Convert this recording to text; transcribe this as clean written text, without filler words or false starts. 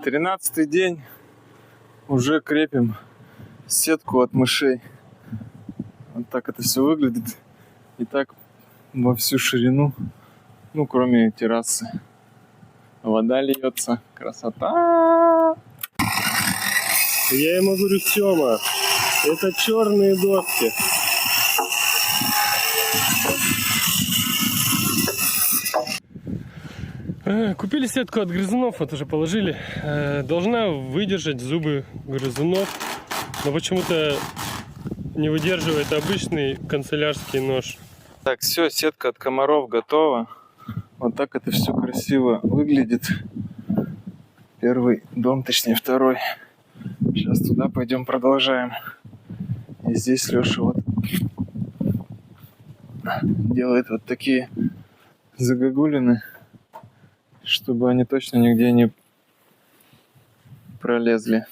13-й день. Уже крепим сетку от мышей. Вот так это все выглядит. И так во всю ширину. Ну, кроме террасы. Вода льется. Красота! Я ему говорю, Сёма, это черные доски. Купили сетку от грызунов, вот уже положили. Должна выдержать зубы грызунов, но почему-то не выдерживает обычный канцелярский нож. Так, все, сетка от комаров готова. Вот так это все красиво выглядит. Первый дом, точнее второй. Сейчас туда пойдем, продолжаем. И здесь Леша вот делает вот такие загогулины, чтобы они точно нигде не пролезли.